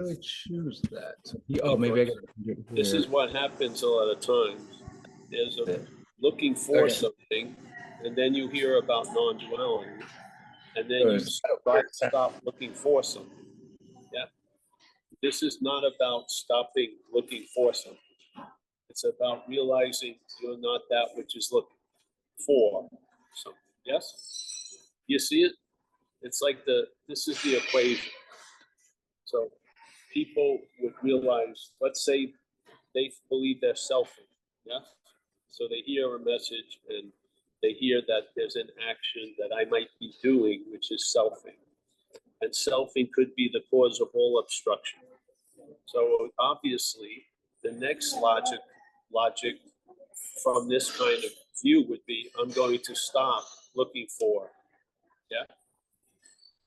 How do I choose that? Oh, maybe I got it. This is what happens a lot of times. There's a looking for something, and then you hear about non-duality, and then you stop looking for something. Yeah. This is not about stopping looking for something. It's about realizing you're not that which is looking for something. Yes? You see it? It's like this is the equation. So people would realize, let's say they believe they're selfing. Yeah? So they hear a message and they hear that there's an action that I might be doing, which is selfing. And selfing could be the cause of all obstruction. So obviously, the next logic from this kind of view would be, I'm going to stop looking for. Yeah?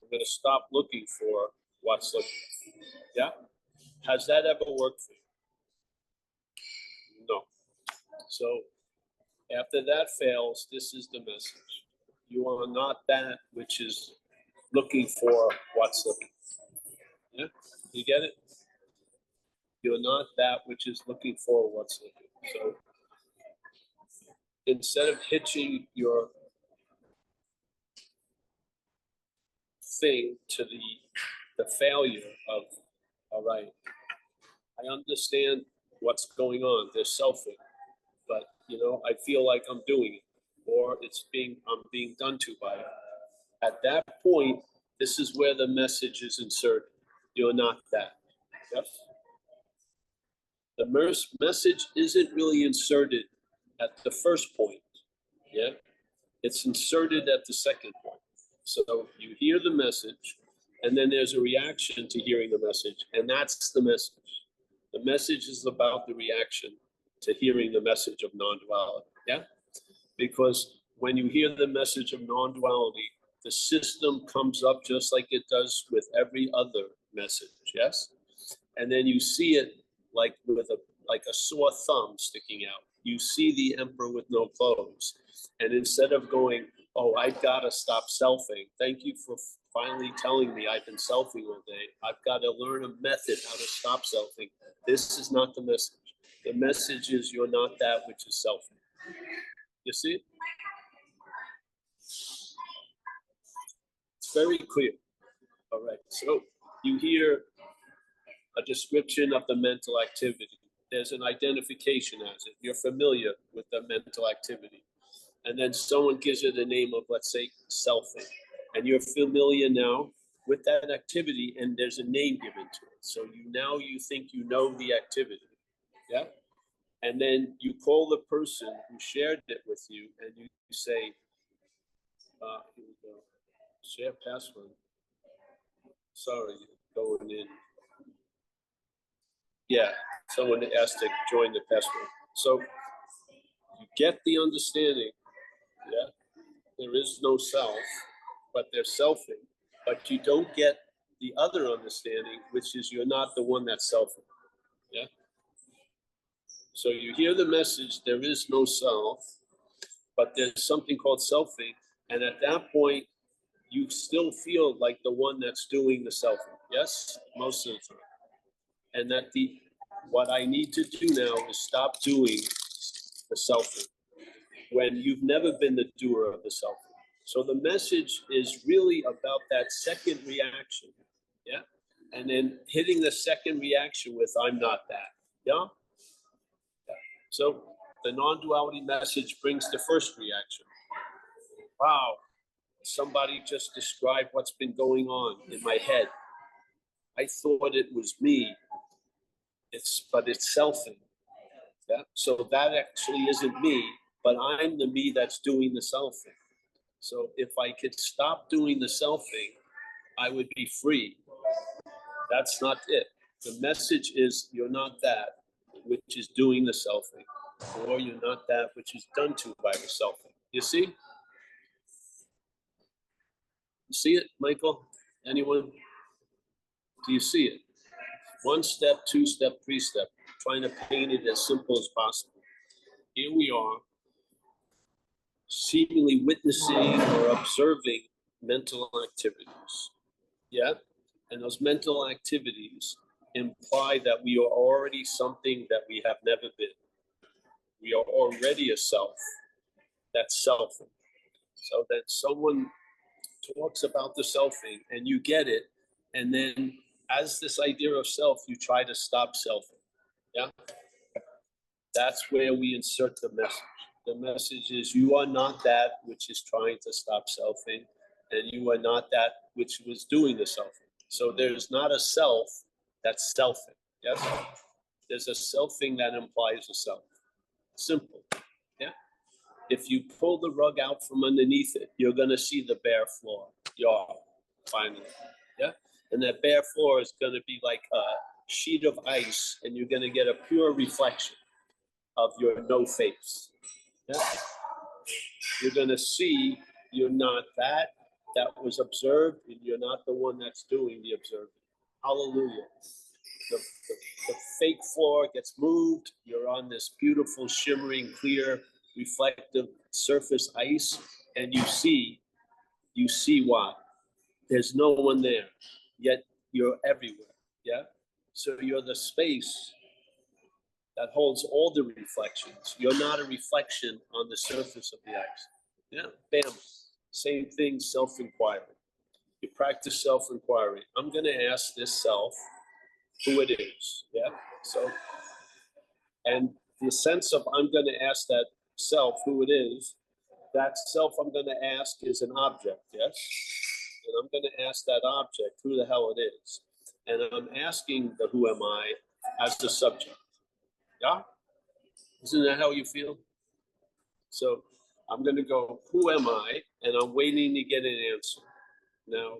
I'm going to stop looking for what's looking. Yeah? Has that ever worked for you? No. So after that fails, this is the message. You are not that which is looking for what's looking. Yeah? You get it? You're not that which is looking for what's looking. So instead of hitching your thing to the failure of, all right, I understand what's going on. There's selfing, but I feel like I'm doing it, or I'm being done to by it. At that point, this is where the message is inserted. You're not that. Yes? The message isn't really inserted at the first point. Yeah? It's inserted at the second point. So you hear the message, and then there's a reaction to hearing the message, and that's the message. The message is about the reaction to hearing the message of non-duality. Yeah? Because when you hear the message of non-duality, the system comes up just like it does with every other message. Yes? And then you see it like a sore thumb sticking out. You see the emperor with no clothes. And instead of going, oh, I've got to stop selfing. Thank you for finally telling me I've been selfing all day. I've got to learn a method how to stop selfing. This is not the message. The message is you're not that which is selfing. You see it? It's very clear. All right. So you hear a description of the mental activity. There's an identification as it. You're familiar with the mental activity. And then someone gives it a name of, let's say, selfing. And you're familiar now with that activity, and there's a name given to it. So you think you know the activity. Yeah? And then you call the person who shared it with you, and you say, here we go, share password. Sorry, going in. Yeah, someone asked to join the password. So you get the understanding, yeah, there is no self, but there's selfing. But you don't get the other understanding, which is you're not the one that's selfing. Yeah. So you hear the message, there is no self, but there's something called selfing. And at that point, you still feel like the one that's doing the selfing. Yes, most of the time. And that what I need to do now is stop doing the selfing when you've never been the doer of the selfing. So the message is really about that second reaction, yeah? And then hitting the second reaction with, I'm not that, yeah? So the non-duality message brings the first reaction. Wow, somebody just described what's been going on in my head. I thought it was me, but it's selfing. Yeah? So that actually isn't me, but I'm the me that's doing the selfing. So if I could stop doing the selfing, I would be free. That's not it. The message is you're not that which is doing the selfing, or you're not that which is done to by the selfing. You see? You see it, Michael? Anyone? Do you see it? 1 step, 2 step, 3 step. Trying to paint it as simple as possible. Here we are, seemingly witnessing or observing mental activities. Yeah? And those mental activities imply that we are already something that we have never been. We are already a self. That's selfing. So then someone talks about the selfing and you get it, and then as this idea of self, you try to stop selfing. Yeah? That's where we insert the message. The message is you are not that which is trying to stop selfing, and you are not that which was doing the selfing. So there's not a self that's selfing. Yes? There's a selfing that implies a self. Simple. Yeah? If you pull the rug out from underneath it, you're going to see the bare floor. Finally. Yeah? And that bare floor is going to be like a sheet of ice, and you're going to get a pure reflection of your no face. Yeah? You're going to see you're not that was observed, and you're not the one that's doing the observing. Hallelujah. The fake floor gets moved. You're on this beautiful, shimmering, clear, reflective surface ice, and you see why. There's no one there, yet you're everywhere. Yeah? So you're the space that holds all the reflections. You're not a reflection on the surface of the ice. Yeah, bam. Same thing, self-inquiry. You practice self-inquiry. I'm going to ask this self who it is. Yeah, so, and the sense of I'm going to ask that self who it is, that self I'm going to ask is an object, yes? And I'm going to ask that object who the hell it is. And I'm asking the who am I as the subject. Yeah? Isn't that how you feel? So I'm going to go, who am I? And I'm waiting to get an answer. Now,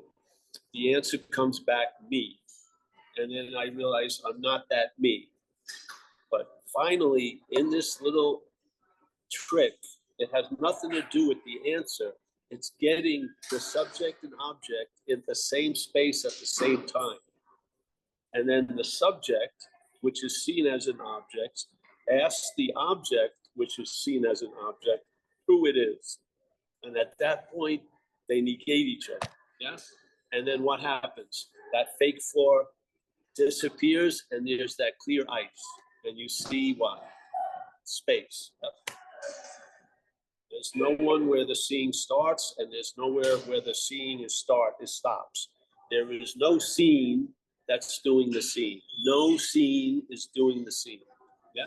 the answer comes back, me. And then I realize I'm not that me. But finally, in this little trick, it has nothing to do with the answer. It's getting the subject and object in the same space at the same time. And then the subject, which is seen as an object, asks the object, which is seen as an object, who it is. And at that point, they negate each other. Yeah? And then what happens? That fake floor disappears, and there's that clear ice. And you see what? Space. Yep. There's no one where the seeing starts, and there's nowhere where the seeing stops. There is no seeing that's doing the seeing. No seeing is doing the seeing. Yeah?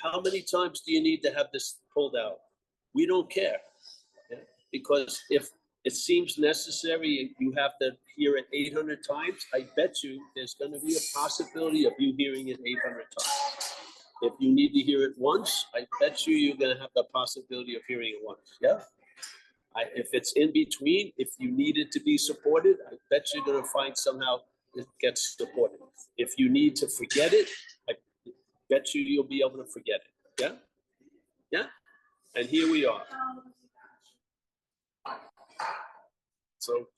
How many times do you need to have this pulled out? We don't care. Yeah? Because if it seems necessary, you have to hear it 800 times, I bet you there's going to be a possibility of you hearing it 800 times. If you need to hear it once, I bet you're going to have the possibility of hearing it once. Yeah? If it's in between, if you need it to be supported, I bet you're going to find somehow it gets supported. If you need to forget it, I bet you'll be able to forget it. Yeah? Yeah? And here we are. So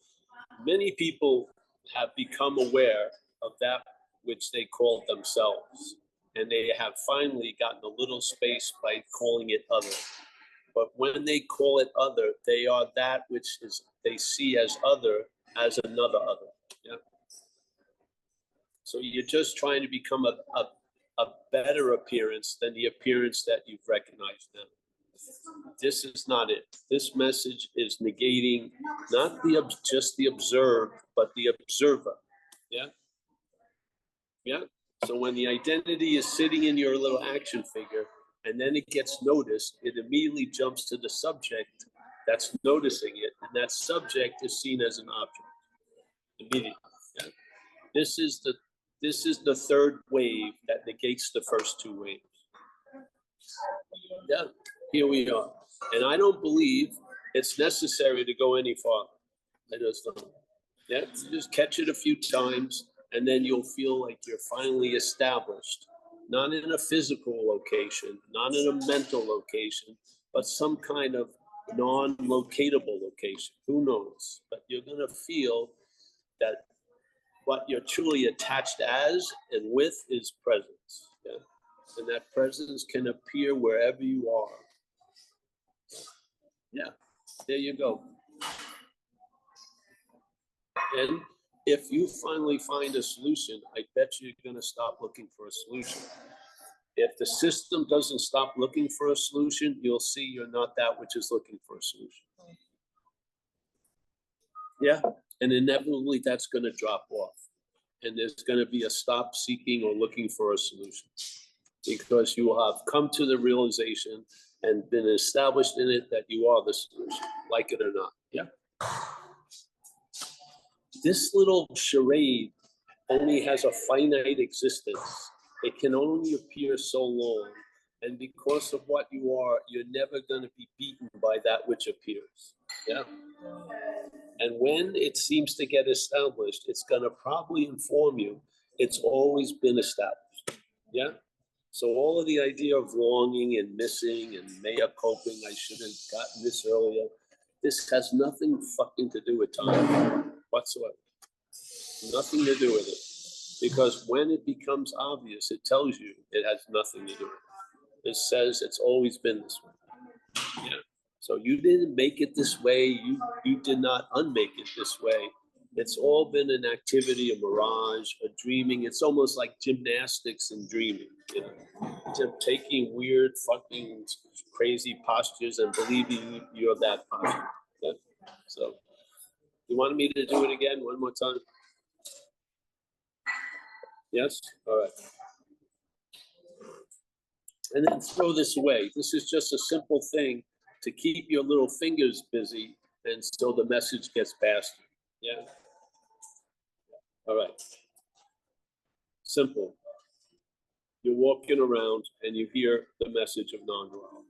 many people have become aware of that which they call themselves. And they have finally gotten a little space by calling it other. But when they call it other, they are that which is they see as other as another other. Yeah. So you're just trying to become a better appearance than the appearance that you've recognized now. This is not it. This message is negating not just the observed, but the observer. Yeah. Yeah. So when the identity is sitting in your little action figure, and then it gets noticed, it immediately jumps to the subject that's noticing it, and that subject is seen as an object immediately. Yeah? This is the third wave that negates the first two waves. Yeah, here we are. And I don't believe it's necessary to go any farther. I just don't. Yeah, just catch it a few times, and then you'll feel like you're finally established. Not in a physical location, not in a mental location, but some kind of non-locatable location. Who knows? But you're going to feel that what you're truly attached as and with is presence. Yeah? And that presence can appear wherever you are. Yeah, there you go. And if you finally find a solution, I bet you're going to stop looking for a solution. If the system doesn't stop looking for a solution, you'll see you're not that which is looking for a solution. Yeah, and inevitably that's going to drop off. And there's going to be a stop seeking or looking for a solution, because you will have come to the realization and been established in it that you are the solution, like it or not. Yeah. This little charade only has a finite existence. It can only appear so long. And because of what you are, you're never going to be beaten by that which appears. Yeah. And when it seems to get established, it's going to probably inform you it's always been established. Yeah. So all of the idea of longing and missing and mea culping, I should have gotten this earlier, this has nothing fucking to do with time whatsoever. Nothing to do with it. Because when it becomes obvious, it tells you it has nothing to do with it. It says it's always been this way. Yeah. So you didn't make it this way. You did not unmake it this way. It's all been an activity, a mirage, a dreaming. It's almost like gymnastics and dreaming. You know, just taking weird, fucking, crazy postures and believing you're that posture. Yeah. So, you wanted me to do it again one more time? Yes. All right. And then throw this away. This is just a simple thing to keep your little fingers busy, and so the message gets past you. Yeah. All right. Simple. You're walking around and you hear the message of non-duality.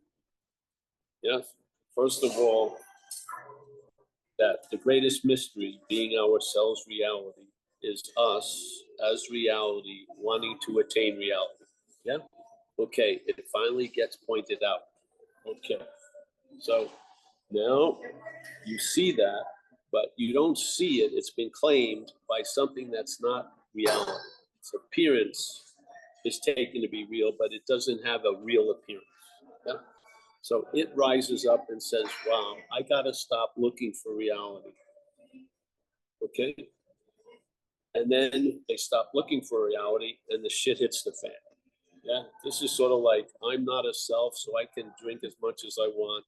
Yes. First of all, that the greatest mystery, being ourselves reality, is us as reality wanting to attain reality. Yeah. Okay. It finally gets pointed out. Okay. So now you see that, but you don't see it. It's been claimed by something that's not reality. Its appearance is taken to be real, but it doesn't have a real appearance. Yeah? So it rises up and says, wow, I got to stop looking for reality. Okay? And then they stop looking for reality and the shit hits the fan. Yeah? This is sort of like, I'm not a self, so I can drink as much as I want.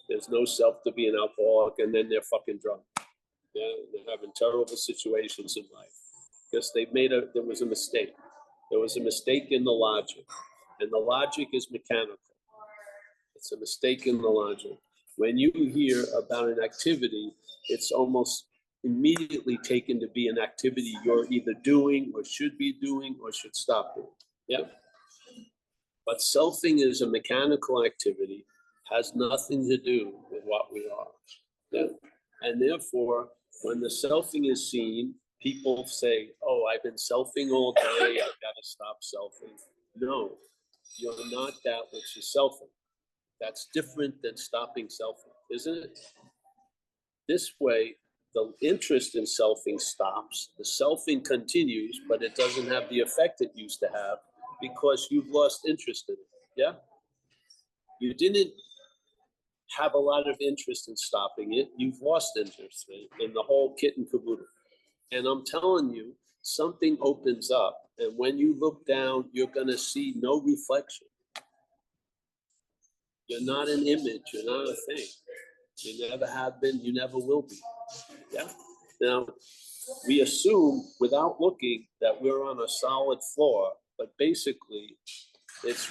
There's no self to be an alcoholic, and then they're fucking drunk. Yeah, they're having terrible situations in life because there was a mistake. There was a mistake in the logic, and the logic is mechanical. It's a mistake in the logic. When you hear about an activity, it's almost immediately taken to be an activity you're either doing or should be doing or should stop doing. Yeah. But selfing is a mechanical activity, has nothing to do with what we are. Yeah. And therefore, when the selfing is seen, people say, oh, I've been selfing all day, I've got to stop selfing. No, you're not that which is selfing. That's different than stopping selfing, isn't it? This way, the interest in selfing stops, the selfing continues, but it doesn't have the effect it used to have because you've lost interest in it. Yeah? You didn't have a lot of interest in stopping it. You've lost interest in the whole kit and caboodle. And I'm telling you, something opens up. And when you look down, you're going to see no reflection. You're not an image. You're not a thing. You never have been. You never will be. Yeah. Now, we assume without looking that we're on a solid floor, but basically it's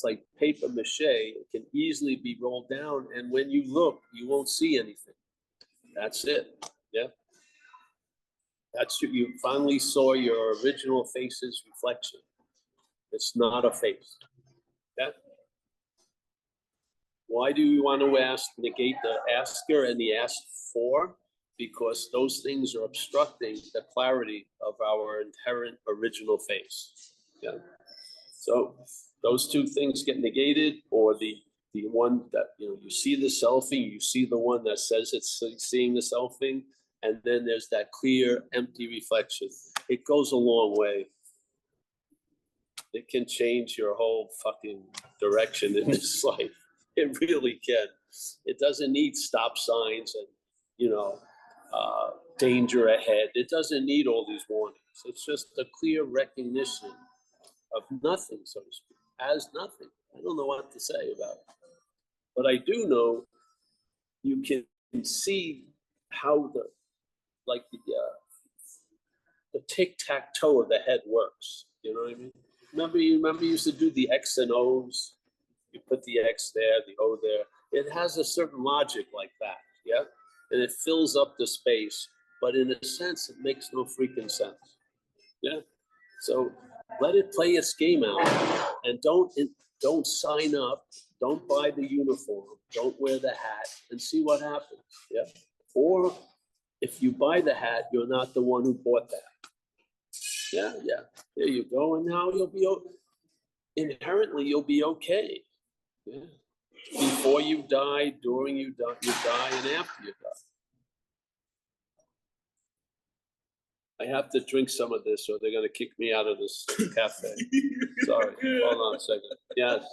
like paper mache. It can easily be rolled down. And when you look, you won't see anything. That's it. Yeah. You finally saw your original face's reflection. It's not a face. Yeah. Why do you want to negate the asker and the asked for? Because those things are obstructing the clarity of our inherent original face. Yeah. So those two things get negated, or the one that, you see the selfing, you see the one that says it's seeing the selfing, and then there's that clear, empty reflection. It goes a long way. It can change your whole fucking direction in this life. It really can. It doesn't need stop signs and, danger ahead. It doesn't need all these warnings. It's just a clear recognition of nothing, so to speak, as nothing. I don't know what to say about it. But I do know you can see how the tic-tac-toe of the head works. You know what I mean? Remember you used to do the X and O's? You put the X there, the O there. It has a certain logic like that, yeah? And it fills up the space, but in a sense, it makes no freaking sense, yeah? So let it play its game out, and don't sign up, don't buy the uniform, don't wear the hat, and see what happens, yeah? Or if you buy the hat, you're not the one who bought that. Yeah, yeah, there you go, and now you'll be, inherently, you'll be okay, yeah? Before you die, during you die, and after you die. I have to drink some of this or they're gonna kick me out of this cafe. Sorry, hold on a second. Yes.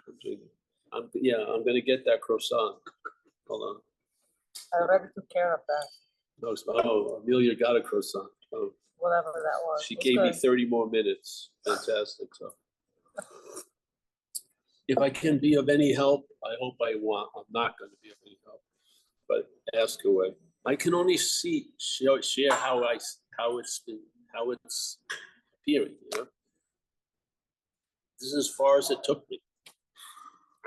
I'm drinking. I'm gonna get that croissant. Hold on. I already took care of that, No, oh, Amelia got a croissant. Oh, whatever that was. she It's gave me good. 30 more minutes. Fantastic. So if I can be of any help, I hope I want. I'm not gonna be of any help, but ask away. I can only share how it's appearing, you know. This is as far as it took me.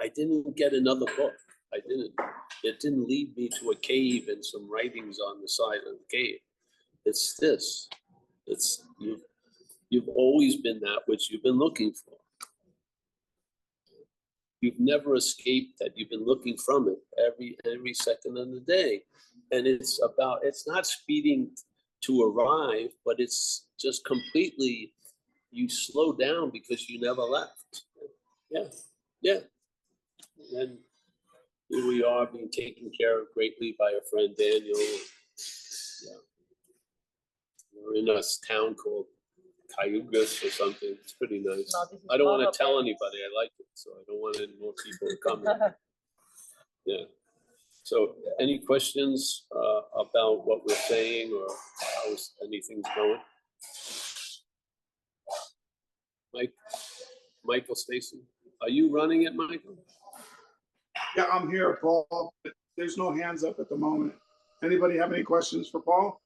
I didn't get another book. It didn't lead me to a cave and some writings on the side of the cave. It's this. It's you've always been that which you've been looking for. You've never escaped that. You've been looking from it every second of the day. And it's not speeding to arrive, but it's just completely, you slow down because you never left. Yeah, yeah. And here we are being taken care of greatly by a friend, Daniel. Yeah. We're in a town called Cayugas or something. It's pretty nice. No, this is I don't not want to tell okay. anybody I like it, so I don't want any more people to come in. Yeah. So any questions about what we're saying or how anything's going? Michael Stacy, are you running it, Michael? Yeah, I'm here, Paul. There's no hands up at the moment. Anybody have any questions for Paul?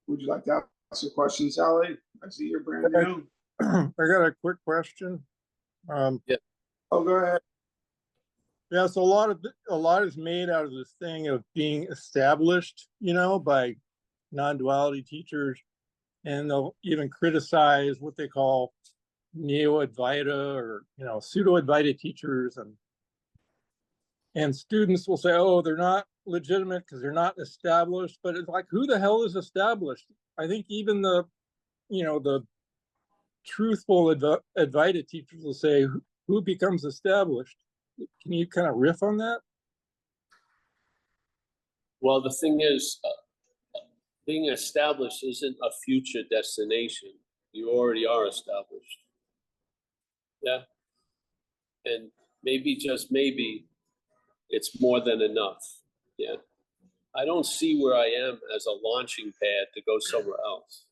Would you like to ask a question, Sally? I see you're brand new. I got a quick question. Oh, go ahead. Yeah, so a lot is made out of this thing of being established, you know, by non-duality teachers, and they'll even criticize what they call neo-Advaita or, you know, pseudo-Advaita teachers, and students will say, oh, they're not legitimate because they're not established. But it's like, who the hell is established? I think even the truthful Advaita teachers will say, who becomes established? Can you kind of riff on that? Well, the thing is, being established isn't a future destination. You already are established. Yeah. And maybe, just maybe, it's more than enough. Yeah. I don't see where I am as a launching pad to go somewhere else.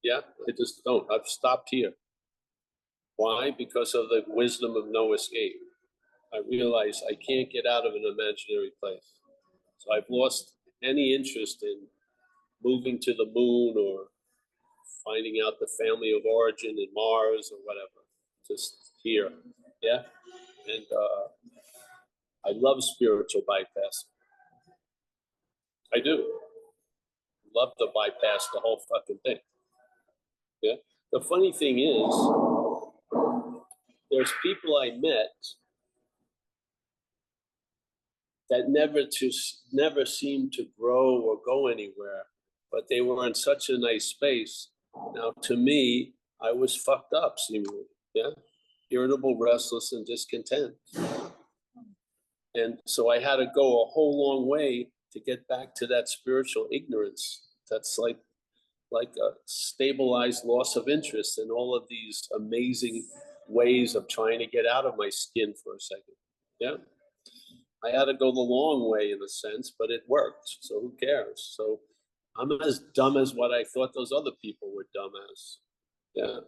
Yeah, I just don't. I've stopped here. Why? Because of the wisdom of no escape. I realize I can't get out of an imaginary place. So I've lost any interest in moving to the moon or finding out the family of origin in Mars or whatever. Just here. Yeah. And I love spiritual bypass. I do. Love to bypass the whole fucking thing. Yeah. The funny thing is, there's people I met that never seemed to grow or go anywhere, but they were in such a nice space. Now, to me, I was fucked up, seemingly. Yeah. Irritable, restless, and discontent. And so I had to go a whole long way to get back to that spiritual ignorance. That's like a stabilized loss of interest in all of these amazing ways of trying to get out of my skin for a second. Yeah. I had to go the long way in a sense, but it worked. So who cares? So I'm as dumb as what I thought those other people were dumb as. Yeah.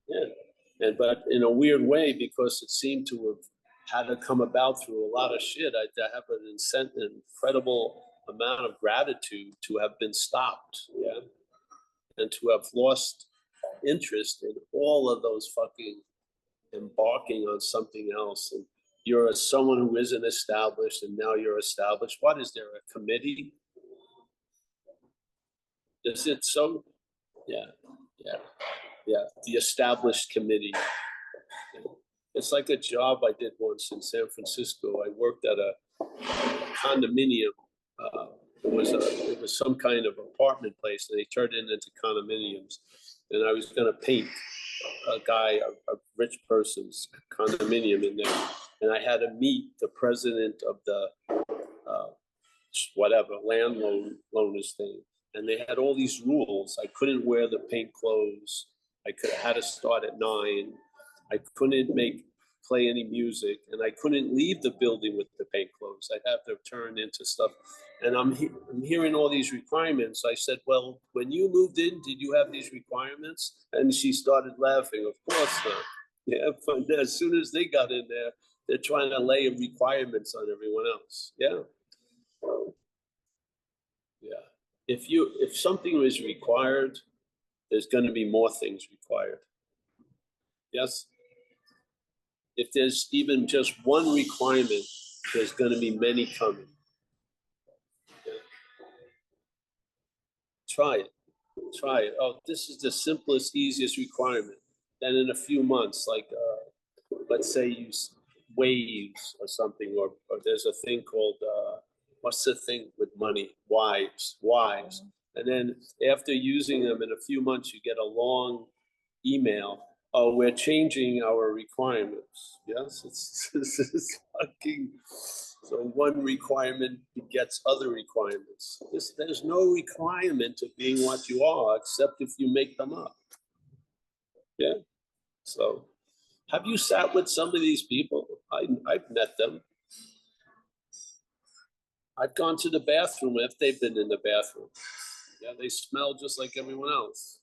Yeah. But in a weird way, because it seemed to have had to come about through a lot of shit, I have an incredible amount of gratitude to have been stopped. Yeah. And to have lost interest in all of those fucking embarking on something else. And you're someone who isn't established, and now you're established. What is there, a committee? Is it so? Yeah. The established committee. It's like a job I did once in San Francisco. I worked at a condominium. It was some kind of apartment place, and they turned it into condominiums. And I was going to paint a rich person's condominium in there, and I had to meet the president of the landlord's thing, and they had all these rules. I couldn't wear the paint clothes. I had to start at 9. I couldn't play any music, and I couldn't leave the building with the paint clothes. I'd have to turn into stuff. And I'm hearing all these requirements. I said, well, when you moved in, did you have these requirements? And she started laughing. Of course not. Yeah, but as soon as they got in there, they're trying to lay requirements on everyone else. Yeah. Yeah. If something is required, there's going to be more things required. Yes. If there's even just one requirement, there's going to be many coming. Yeah. Try it. Oh, this is the simplest, easiest requirement. Then in a few months, like let's say use waves or something, or there's a thing called what's the thing with money? Wives. And then after using them in a few months, you get a long email. Oh, we're changing our requirements. Yes, it's fucking. So one requirement begets other requirements. There's no requirement of being what you are, except if you make them up. Yeah. So, have you sat with some of these people? I've met them. I've gone to the bathroom if they've been in the bathroom. Yeah, they smell just like everyone else.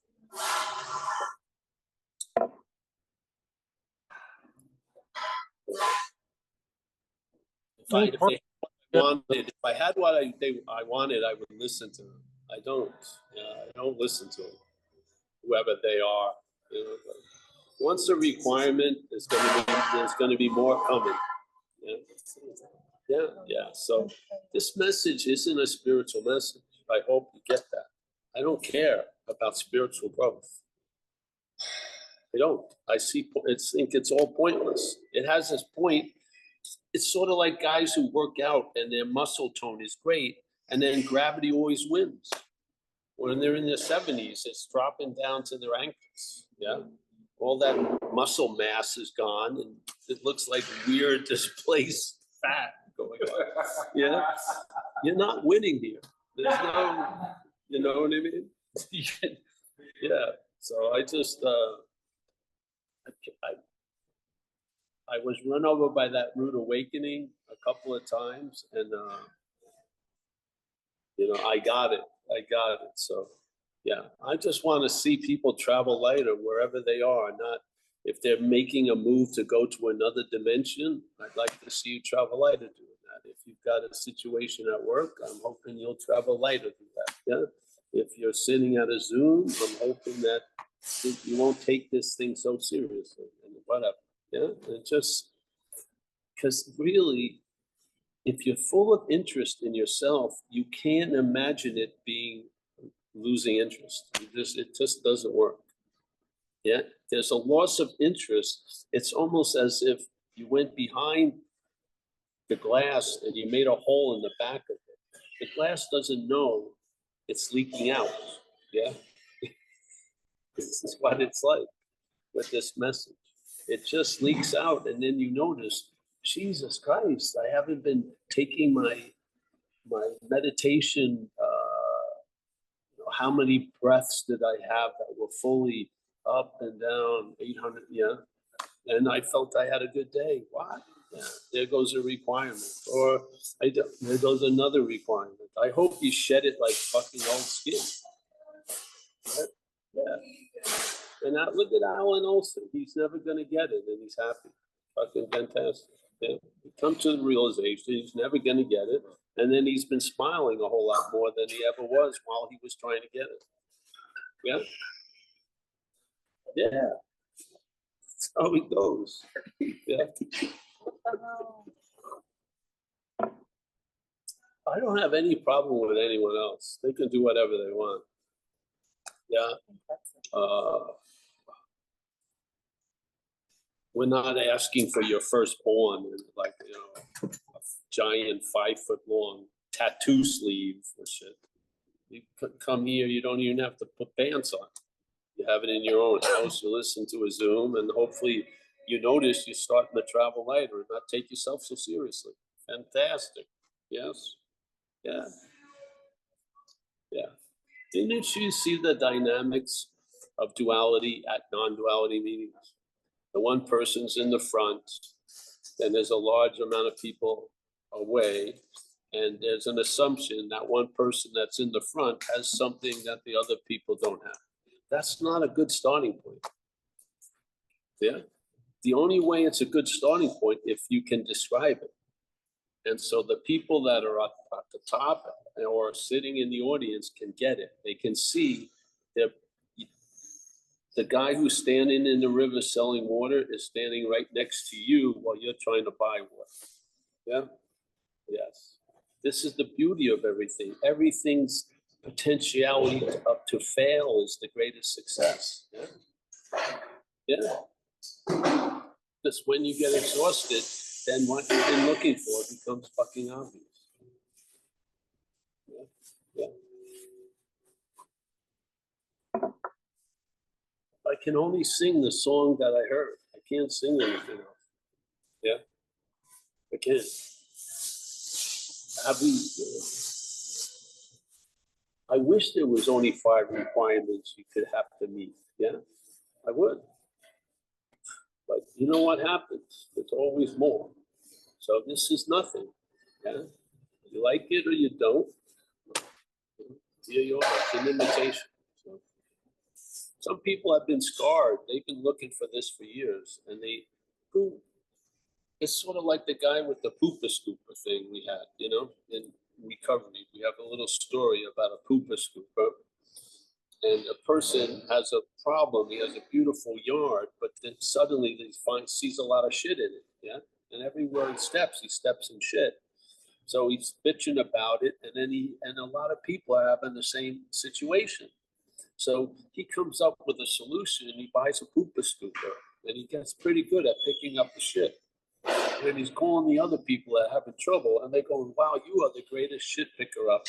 If I had what I wanted, I would listen to them. I don't. I don't listen to them, whoever they are. You know, once a requirement, there's going to be more coming. Yeah. So this message isn't a spiritual message. I hope you get that. I don't care about spiritual growth. I don't. I think it's all pointless. It has its point. It's sort of like guys who work out and their muscle tone is great, and then gravity always wins. When they're in their 70s, it's dropping down to their ankles. Yeah. All that muscle mass is gone, and it looks like weird displaced fat going on. Yeah. You're not winning here. There's no, you know what I mean? Yeah. So I just, I was run over by that rude awakening a couple of times, and I got it. So yeah, I just want to see people travel lighter wherever they are. Not if they're making a move to go to another dimension. I'd like to see you travel lighter doing that. If you've got a situation at work, I'm hoping you'll travel lighter through that. Yeah. If you're sitting at a Zoom, I'm hoping that you won't take this thing so seriously and whatever. Yeah, it just because really, if you're full of interest in yourself, you can't imagine it being losing interest. It just doesn't work. Yeah, there's a loss of interest. It's almost as if you went behind the glass and you made a hole in the back of it. The glass doesn't know it's leaking out. Yeah, this is what it's like with this message. It just leaks out, and then you notice, Jesus Christ, I haven't been taking my meditation. How many breaths did I have that were fully up and down 800? Yeah, and I felt I had a good day. What? Yeah, there goes a requirement, or there goes another requirement. I hope you shed it like fucking old skin. Right? Yeah. And now look at Alan Olson. He's never gonna get it, and he's happy. Fucking fantastic. Yeah. He comes to the realization he's never gonna get it, and then he's been smiling a whole lot more than he ever was while he was trying to get it. Yeah. Yeah. That's how it goes. Yeah. I don't have any problem with anyone else. They can do whatever they want. Yeah. We're not asking for your firstborn and like, you know, a giant 5-foot-long tattoo sleeve or shit. You come here, you don't even have to put pants on. You have it in your own house, you listen to a Zoom, and hopefully you notice you're starting to travel lighter and not take yourself so seriously. Fantastic. Yes. Yeah. Yeah. Didn't you see the dynamics of duality at non-duality meetings? The one person's in the front, then there's a large amount of people away, and there's an assumption that one person that's in the front has something that the other people don't have. That's not a good starting point. Yeah. The only way it's a good starting point if you can describe it. And so the people that are at the top or sitting in the audience can get it. They can see that the guy who's standing in the river selling water is standing right next to you while you're trying to buy water. Yeah? Yes. This is the beauty of everything. Everything's potentiality up to fail is the greatest success. Yeah? Yeah. Because when you get exhausted, then what you've been looking for becomes fucking obvious. Yeah. Yeah. I can only sing the song that I heard. I can't sing anything else. Yeah, I can't. I wish there was only 5 requirements you could have to meet. Yeah, I would. But you know what happens? There's always more. So this is nothing. Yeah, you like it or you don't. Here you are. It's an invitation. So, some people have been scarred. They've been looking for this for years, and it's sort of like the guy with the pooper scooper thing we had, you know, in recovery. We have a little story about a pooper scooper, and a person has a problem. He has a beautiful yard, but then suddenly he sees a lot of shit in it, yeah? And everywhere he steps in shit. So he's bitching about it, and then a lot of people are having the same situation. So he comes up with a solution, and he buys a pooper scooper, and he gets pretty good at picking up the shit. And he's calling the other people that are having trouble, and they're going, wow, you are the greatest shit picker up.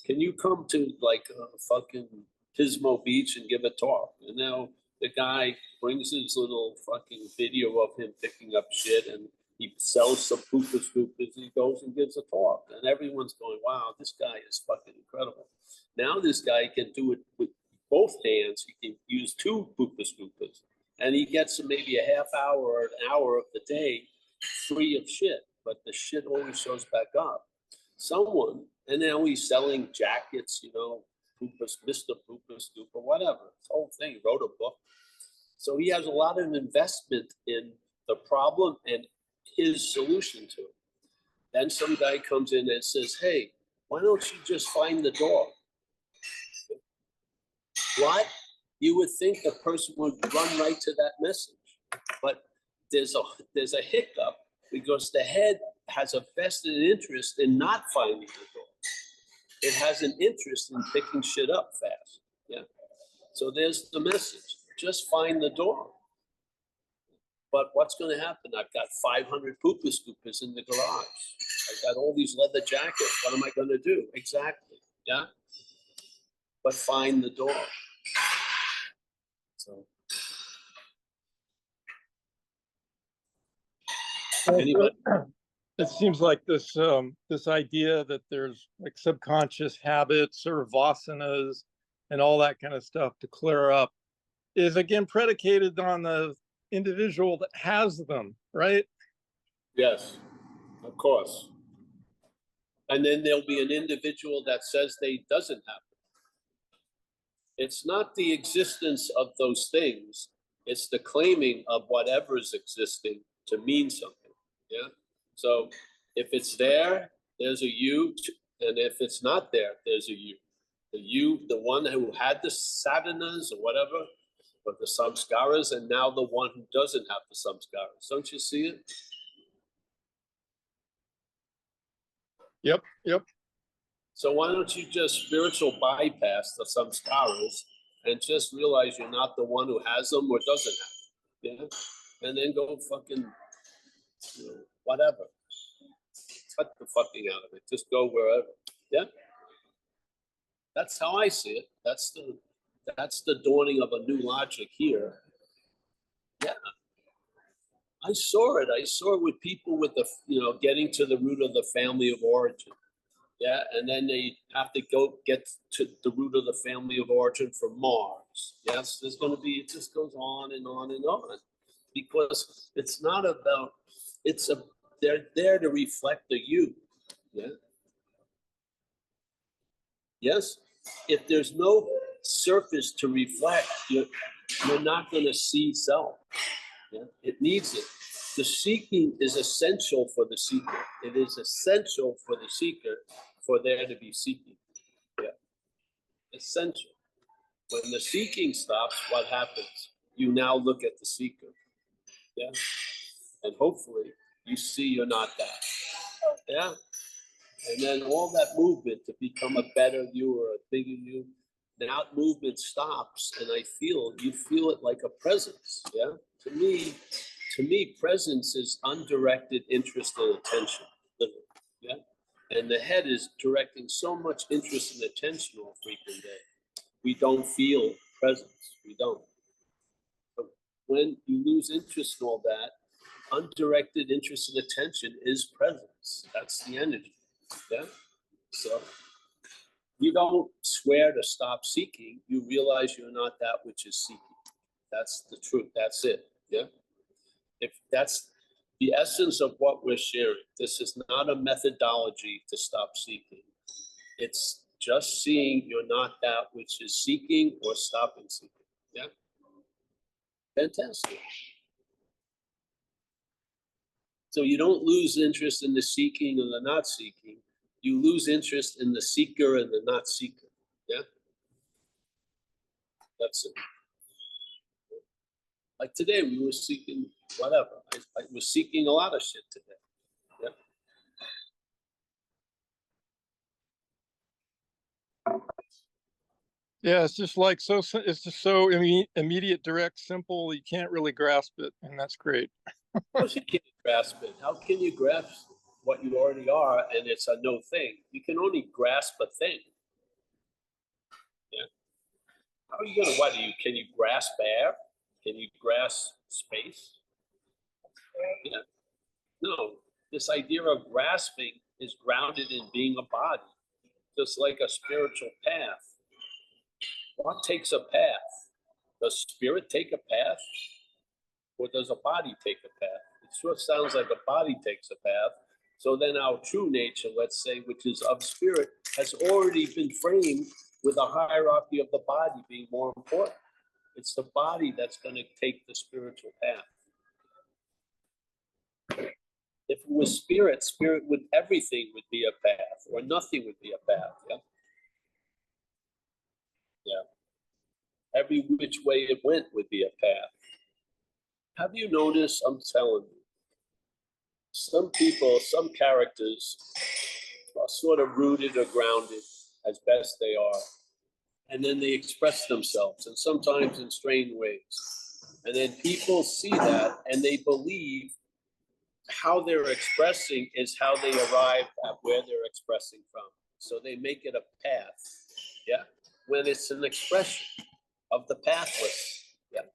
Can you come to like fucking Pismo Beach and give a talk? And now the guy brings his little fucking video of him picking up shit, and he sells some pooper scoopers. He goes and gives a talk, and everyone's going, wow, this guy is fucking incredible. Now this guy can do it with both hands. He can use 2 pooper scoopers, and he gets maybe a half hour or an hour of the day free of shit, but the shit always shows back up. And now he's selling jackets, you know, Poopers, Mr. Pooper Scooper, whatever. This whole thing, he wrote a book. So he has a lot of investment in the problem and his solution to it. Then some guy comes in and says, hey, why don't you just find the door? What? You would think the person would run right to that message, but there's a hiccup because the head has a vested interest in not finding the door. It has an interest in picking shit up fast. Yeah. So there's the message. Just find the door. But what's going to happen? I've got 500 pooper scoopers in the garage. I've got all these leather jackets. What am I going to do? Exactly. Yeah. But find the door. So. Anybody? It seems like this this idea that there's like subconscious habits or vasanas and all that kind of stuff to clear up is again predicated on the individual that has them, right? Yes, of course. And then there'll be an individual that says they doesn't have it. It's not the existence of those things, it's the claiming of whatever is existing to mean something. Yeah. So if it's there, there's a you, and if it's not there, there's a you. The you, the one who had the sadhanas or whatever, or the samskaras, and now the one who doesn't have the samskaras. Don't you see it? Yep, yep. So why don't you just spiritual bypass the samskaras and just realize you're not the one who has them or doesn't have them, yeah? And then go fucking, whatever. Cut the fucking out of it. Just go wherever, yeah? That's how I see it. That's the dawning of a new logic here. Yeah. I saw it. I saw it with people with the, getting to the root of the family of origin. Yeah, and then they have to go get to the root of the family of origin from Mars. Yes, there's going to be, it just goes on and on and on, because it's not about, they're there to reflect the you. Yeah. Yes, if there's no surface to reflect, you're not going to see self. Yeah, it needs it. The seeking is essential for the seeker. It is essential for the seeker for there to be seeking. Yeah, essential. When the seeking stops, what happens? You now look at the seeker. Yeah, and hopefully you see you're not that. Yeah, and then all that movement to become a better you or a bigger you, that movement stops, and you feel it like a presence. Yeah, to me, presence is undirected interest and attention. Yeah, and the head is directing so much interest and attention all freaking day. We don't feel presence. We don't. But when you lose interest in all that, undirected interest and attention is presence. That's the energy. Yeah. So you don't swear to stop seeking. You realize you're not that which is seeking. That's the truth. That's it. Yeah. If that's the essence of what we're sharing, this is not a methodology to stop seeking. It's just seeing you're not that which is seeking or stopping seeking. Yeah. Fantastic. So you don't lose interest in the seeking and the not seeking. You lose interest in the seeker and the not seeker. Yeah. That's it. Like today, we were seeking whatever. I was seeking a lot of shit today. Yeah. Yeah, it's just like it's just so immediate, direct, simple. You can't really grasp it, and that's great. Of course you can't grasp it. How can you grasp what you already are and it's a no thing? You can only grasp a thing. Yeah. How are you gonna, can you grasp air? Can you grasp space? Yeah. No, this idea of grasping is grounded in being a body, just like a spiritual path. What takes a path? Does spirit take a path? Or does a body take a path? It sure sounds like a body takes a path. So then our true nature, let's say, which is of spirit, has already been framed with a hierarchy of the body being more important. It's the body that's going to take the spiritual path. If it was spirit, everything would be a path, or nothing would be a path. Yeah. Yeah. Every which way it went would be a path. Have you noticed? I'm telling you, some people, some characters are sort of rooted or grounded as best they are. And then they express themselves, and sometimes in strange ways. And then people see that and they believe how they're expressing is how they arrive at where they're expressing from. So they make it a path. Yeah. When it's an expression of the pathless. Yeah.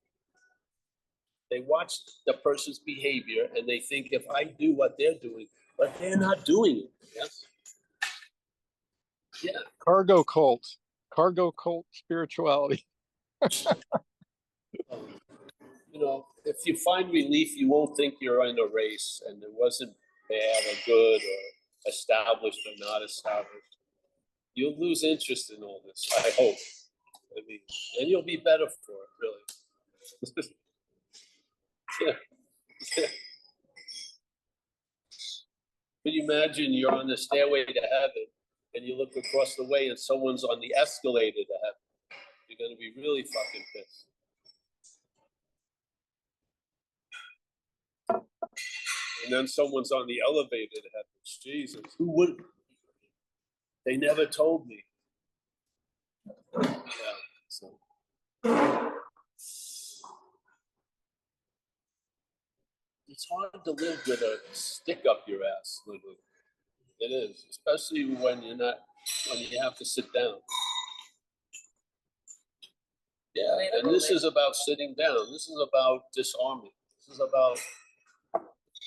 They watch the person's behavior and they think, if I do what they're doing, but they're not doing it. Yes. Yeah. Cargo cult spirituality. you know, if you find relief, you won't think you're in a race and it wasn't bad or good or established or not established. You'll lose interest in all this, I hope. I mean, and you'll be better for it, really. Yeah. Yeah. Can you imagine you're on the stairway to heaven and you look across the way and someone's on the escalator to heaven? You're going to be really fucking pissed. And then someone's on the elevator to heaven. Jesus, who would? They never told me. Yeah, so. It's hard to live with a stick up your ass, literally. It is, especially when you have to sit down. Yeah, and this is about sitting down. This is about disarming. This is about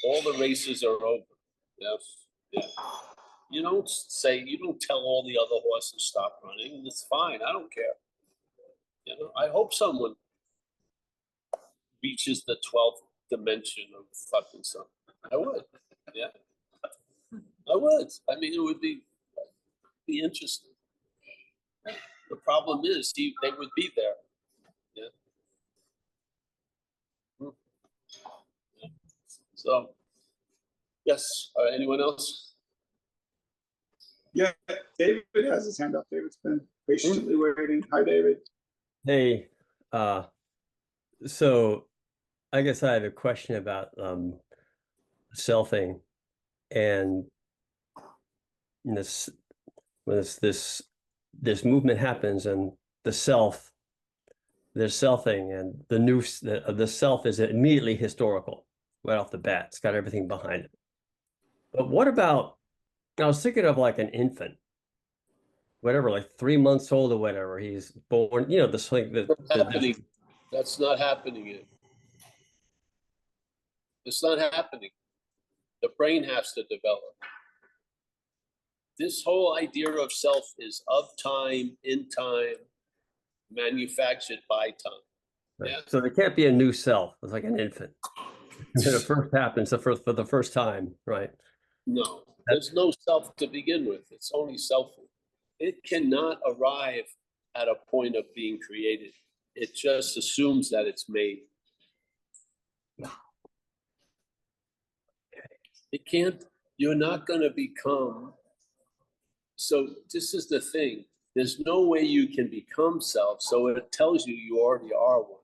all the races are over. Yes, yeah. You don't tell all the other horses stop running. It's fine. I don't care. You know, I hope someone reaches the 12th dimension of fucking something. I would. Yeah. I would. I mean, it would be interesting. The problem is they would be there. Yeah. Yeah. So, yes. Anyone else? Yeah, David has his hand up. David's been patiently waiting. Hi, David. Hey, so I guess I have a question about selfing and this when this movement happens and there's selfing and the self is immediately historical right off the bat. It's got everything behind it. But what about, I was thinking of like an infant, whatever, like 3 months old or whatever. He's born, you know, this thing That's not happening yet. It's not happening. The brain has to develop. This whole idea of self is of time, in time, manufactured by time. Right. Yeah. So there can't be a new self. It's like an infant. And then it first happens for the first time, right? No, there's no self to begin with. It's only selfing. It cannot arrive at a point of being created. It just assumes that it's made. It can't, you're not going to become. So this is the thing. There's no way you can become self. So it tells you already are one.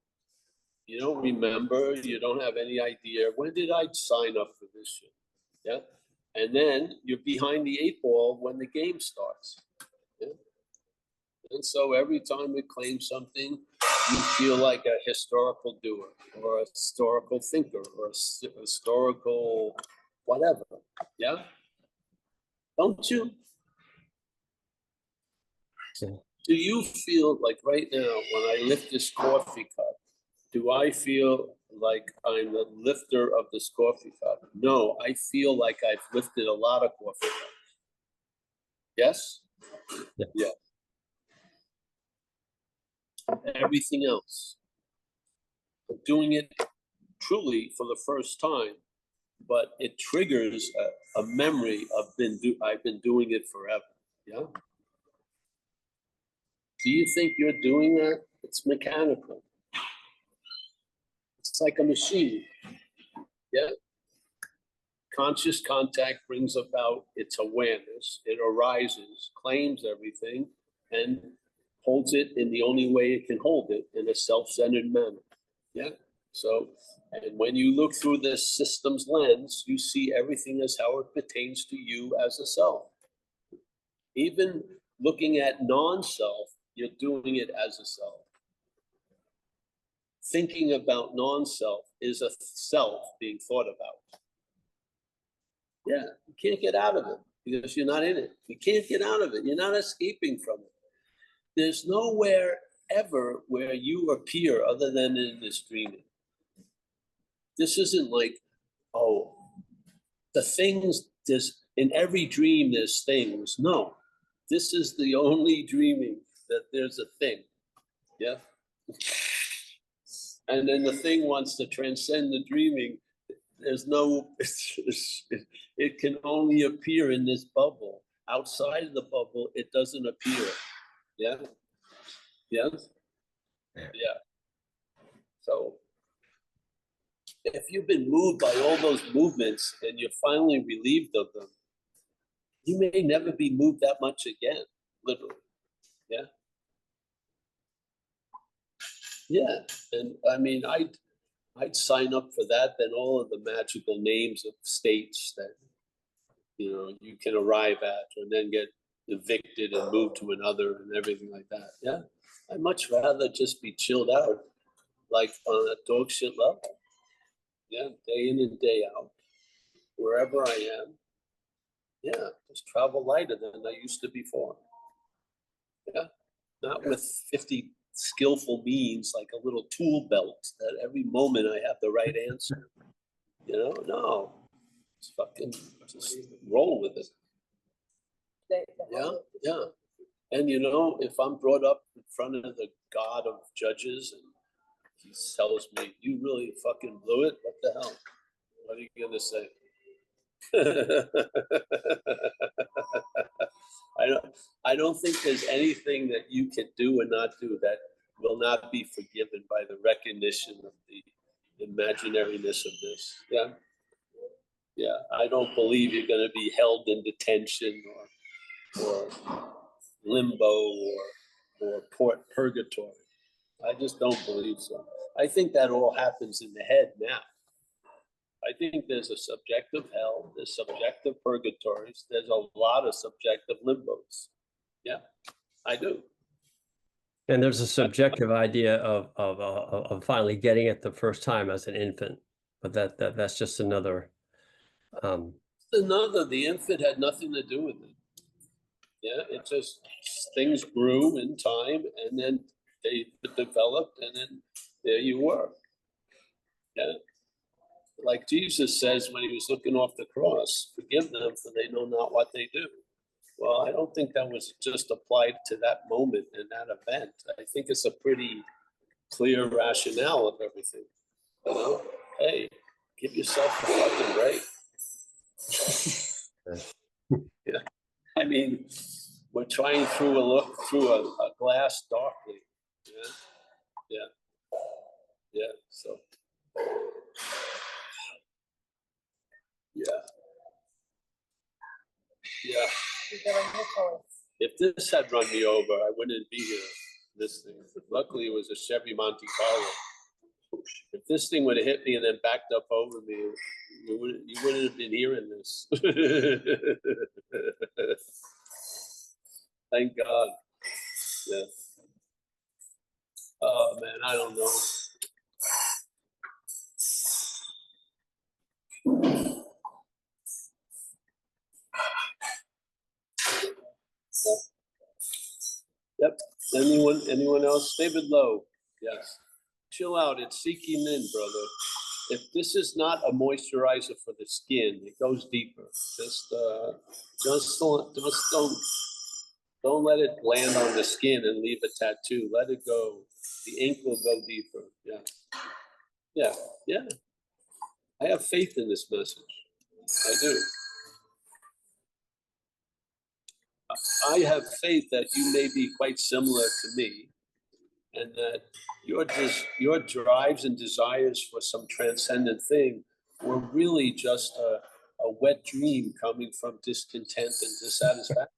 You don't remember. You don't have any idea. When did I sign up for this shit? Yeah. And then you're behind the 8 ball when the game starts. Yeah. And so every time we claim something, you feel like a historical doer or a historical thinker or a historical whatever. Yeah. Don't you? Yeah. Do you feel like right now when I lift this coffee cup, do I feel like I'm the lifter of this coffee cup? No, I feel like I've lifted a lot of coffee cups. Yes? Yeah. Yeah. Everything else. I'm doing it truly for the first time, but it triggers a memory of I've been doing it forever. Yeah. Do you think you're doing that? It's mechanical. It's like a machine. Yeah. Conscious contact brings about its awareness. It arises, claims everything, and holds it in the only way it can hold it, in a self-centered manner. Yeah. So, and when you look through this system's lens, you see everything as how it pertains to you as a self. Even looking at non-self, you're doing it as a self. Thinking about non-self is a self being thought about. Yeah, you can't get out of it because you're not in it. You can't get out of it. You're not escaping from it. There's nowhere ever where you appear other than in this dreaming. This isn't like, oh, the things, in every dream there's things. No, this is the only dreaming that there's a thing. Yeah. And then the thing wants to transcend the dreaming. There's no, it can only appear in this bubble. Outside of the bubble, it doesn't appear. Yeah? Yes? Yeah. So if you've been moved by all those movements and you're finally relieved of them, you may never be moved that much again, literally. Yeah? Yeah. And I mean, I'd sign up for that, then all of the magical names of states that, you know, you can arrive at and then get evicted and moved to another and everything like that. Yeah. I'd much rather just be chilled out, like on a dog shit level. Yeah. Day in and day out, wherever I am. Yeah. Just travel lighter than I used to before. Yeah. Not with 50 skillful means, like a little tool belt that every moment I have the right answer. You know, no. Just fucking just roll with it. Yeah, yeah. And you know, if I'm brought up in front of the God of judges and he tells me, you really fucking blew it, what the hell? What are you gonna say? I don't think there's anything that you can do or not do that will not be forgiven by the recognition of the imaginariness of this. Yeah. Yeah. I don't believe you're gonna be held in detention or limbo or purgatory. I just don't believe so. I think that all happens in the head now. I think there's a subjective hell, there's subjective purgatories, there's a lot of subjective limbos. Yeah, I do. And there's a subjective idea of finally getting it the first time as an infant, but that's just another. The infant had nothing to do with it. Yeah, it just, things grew in time and then they developed and then there you were. Yeah. Like Jesus says when he was looking off the cross, forgive them for they know not what they do. Well, I don't think that was just applied to that moment and that event. I think it's a pretty clear rationale of everything. You know, hey, give yourself a fucking break. Yeah, I mean, we're trying through a glass darkly. Yeah, yeah, yeah. So, yeah, yeah. You get a new choice. If this had run me over, I wouldn't be here. This thing. Luckily, it was a Chevy Monte Carlo. If this thing would have hit me and then backed up over me, you wouldn't have been hearing this. Thank God. Yeah. Oh man, I don't know. Yep. Anyone else? David Lowe. Yes. Chill out. It's seeking in, brother. If this is not a moisturizer for the skin, it goes deeper. Just don't let it land on the skin and leave a tattoo. Let it go. The ink will go deeper. Yeah. Yeah. Yeah. I have faith in this message. I do. I have faith that you may be quite similar to me and that your drives and desires for some transcendent thing were really just a wet dream coming from discontent and dissatisfaction.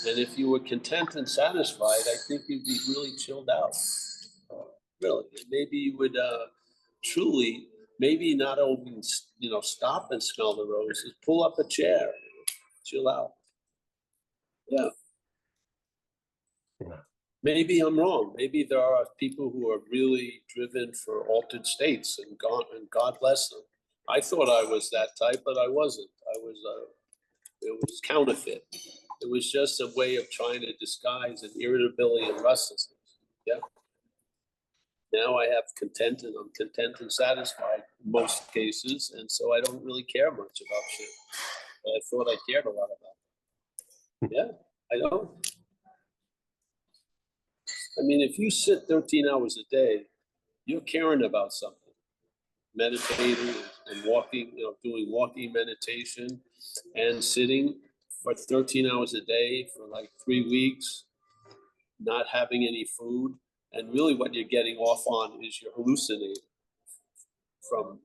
And if you were content and satisfied, I think you'd be really chilled out. Really. Maybe you would truly, maybe not only, stop and smell the roses, pull up a chair, chill out. Yeah. Maybe I'm wrong. Maybe there are people who are really driven for altered states and God bless them. I thought I was that type, but I wasn't. It was counterfeit. It was just a way of trying to disguise an irritability and restlessness. Yeah. Now I have I'm content and satisfied in most cases, and so I don't really care much about shit. But I thought I cared a lot about it. Yeah, I don't. I mean, if you sit 13 hours a day, you're caring about something. Meditating and walking, doing walking meditation and sitting for 13 hours a day for like 3 weeks, not having any food. And really what you're getting off on is you're hallucinating from,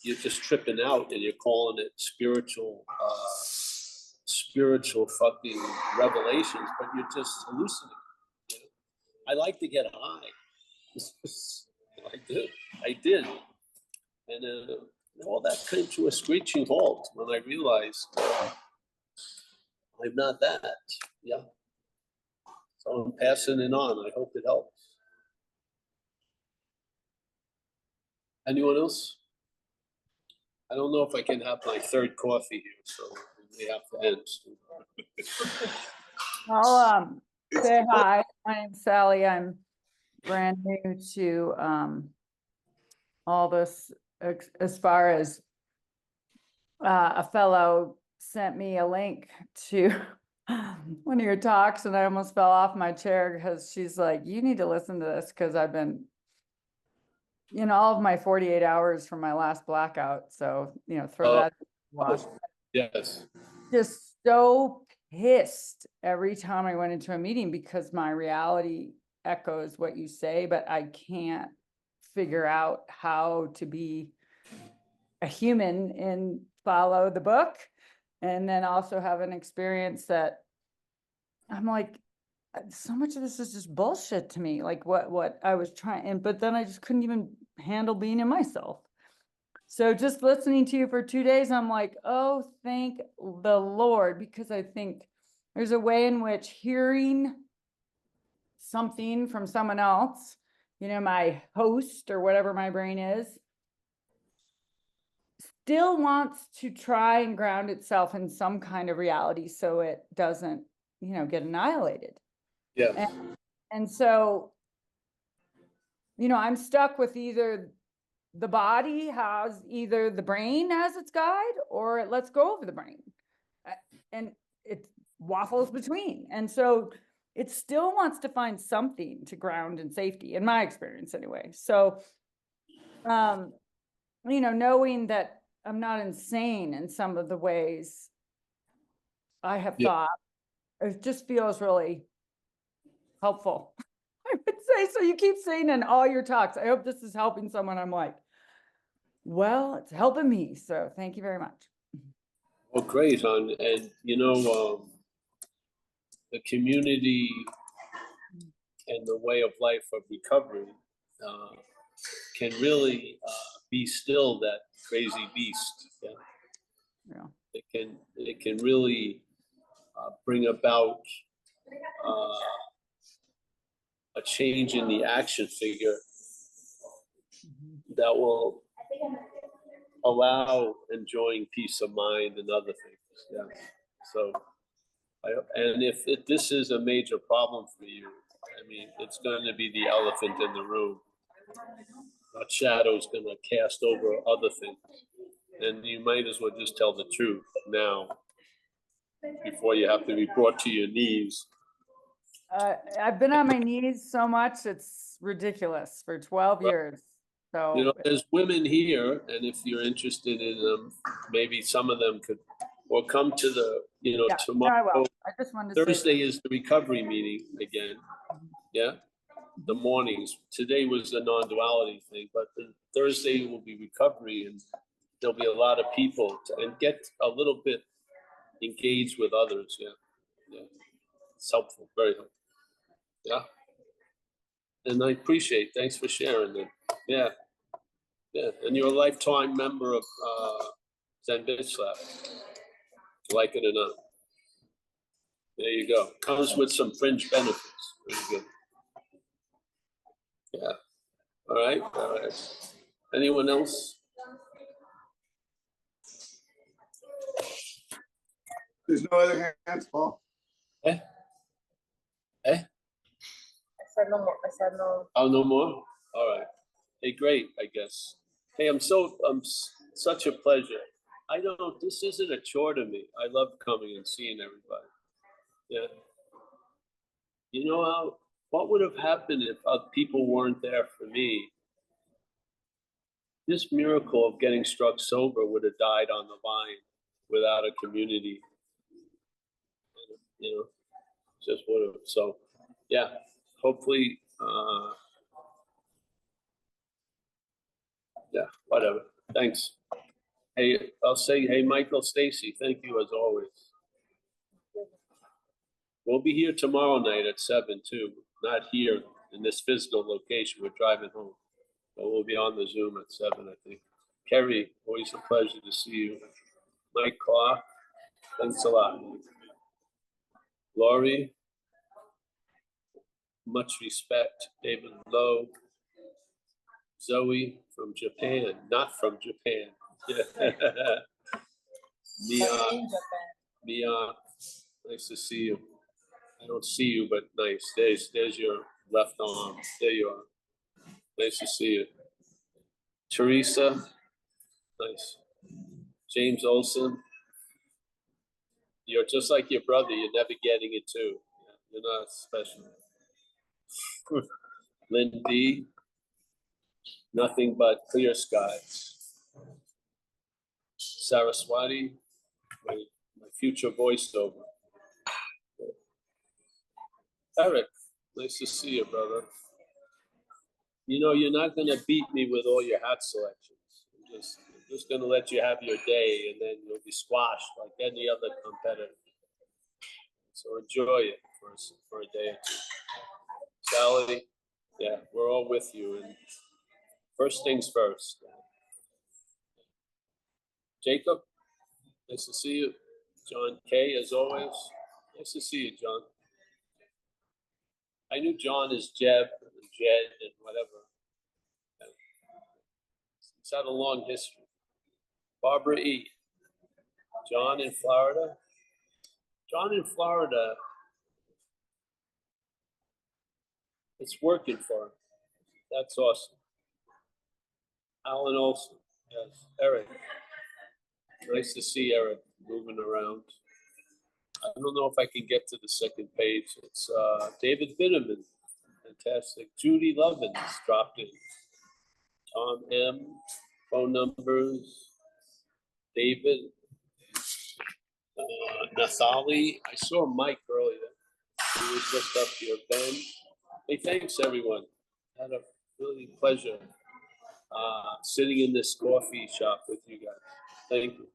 you're just tripping out and you're calling it spiritual fucking revelations, but you're just hallucinating. I like to get high. I did. And all that came to a screeching halt when I realized I'm not that. Yeah. So I'm passing it on. I hope it helps. Anyone else? I don't know if I can have my third coffee here, so we have to end. I'll say hi. My name's Sally. I'm brand new to all this as far as a fellow sent me a link to one of your talks and I almost fell off my chair because she's like, you need to listen to this because I've been all of my 48 hours from my last blackout. So, throw that in the wash. Yes. Just so pissed every time I went into a meeting because my reality echoes what you say, but I can't figure out how to be a human and follow the book. And then also have an experience that I'm like, so much of this is just bullshit to me. Like what I was trying, but then I just couldn't even handle being in myself. So just listening to you for 2 days, I'm like, oh, thank the Lord, because I think there's a way in which hearing something from someone else, my host or whatever my brain is, still wants to try and ground itself in some kind of reality so it doesn't, get annihilated. Yes. And so, I'm stuck with either the body has either the brain as its guide or it lets go of the brain. And it waffles between. And so it still wants to find something to ground in safety, in my experience anyway. So, knowing that I'm not insane in some of the ways I have thought, it just feels really helpful. I would say, so you keep saying in all your talks, I hope this is helping someone. I'm like, well, it's helping me. So thank you very much. Well, great, hon. And the community and the way of life of recovery can really be still that crazy beast. Yeah. It can really bring about a change in the action figure that will allow enjoying peace of mind and other things. Yeah. So, and if this is a major problem for you, I mean, it's going to be the elephant in the room. A shadow is going to cast over other things, and you might as well just tell the truth now before you have to be brought to your knees. I've been on my knees so much, it's ridiculous, for 12 years. So, there's women here, and if you're interested in them, maybe some of them could, or come to the, tomorrow. I will. I just wanted to Thursday is the recovery meeting again. Yeah. The mornings. Today was the non-duality thing, but Thursday will be recovery, and there'll be a lot of people and get a little bit engaged with others. Yeah. It's helpful, very helpful. Yeah. And I appreciate, thanks for sharing that. Yeah. And you're a lifetime member of Zen Bitch Lab, like it or not. There you go. Comes with some fringe benefits. Very good. Yeah. All right. Anyone else? There's no other hands, Paul. Eh? I said no more. I said no. Oh, no more? All right. Hey, great, I guess. Hey, such a pleasure. This isn't a chore to me. I love coming and seeing everybody. Yeah. What would have happened if people weren't there for me this miracle of getting struck sober would have died on the vine without a community. You know, just would have. So, yeah, hopefully, yeah, whatever. Thanks. Hey, I'll say, hey, Michael, Stacy, thank you as always. We'll be here tomorrow night at 7 too. Not here in this physical location. We're driving home, but we'll be on the Zoom at 7, I think. Kerry, always a pleasure to see you. Mike Clark, thanks a lot. Laurie, much respect. David Lowe, Zoe from Japan, not from Japan. Mia, nice to see you. I don't see you, but nice. There's your left arm. There you are. Nice to see you. Teresa, nice. James Olson, you're just like your brother. You're never getting it too. You're not special. Lynn D, nothing but clear skies. Saraswati, my future voiceover. Eric, nice to see you, brother. You know, you're not going to beat me with all your hat selections. I'm just going to let you have your day, and then you'll be squashed like any other competitor. So enjoy it for a day or two. Sally, yeah, we're all with you. And first things first. Jacob, nice to see you. John K, as always. Nice to see you, John. I knew John as Jeb and Jed and whatever. It's had a long history. Barbara E. John in Florida. John in Florida, it's working for him. That's awesome. Alan Olson, yes. Eric, nice to see Eric moving around. I don't know if I can get to the second page. It's David Bitterman, fantastic. Judy Lovins dropped in. Tom M, phone numbers. David, Nathali. I saw Mike earlier. He was just up here. Ben. Hey, thanks everyone. Had a really pleasure sitting in this coffee shop with you guys. Thank you.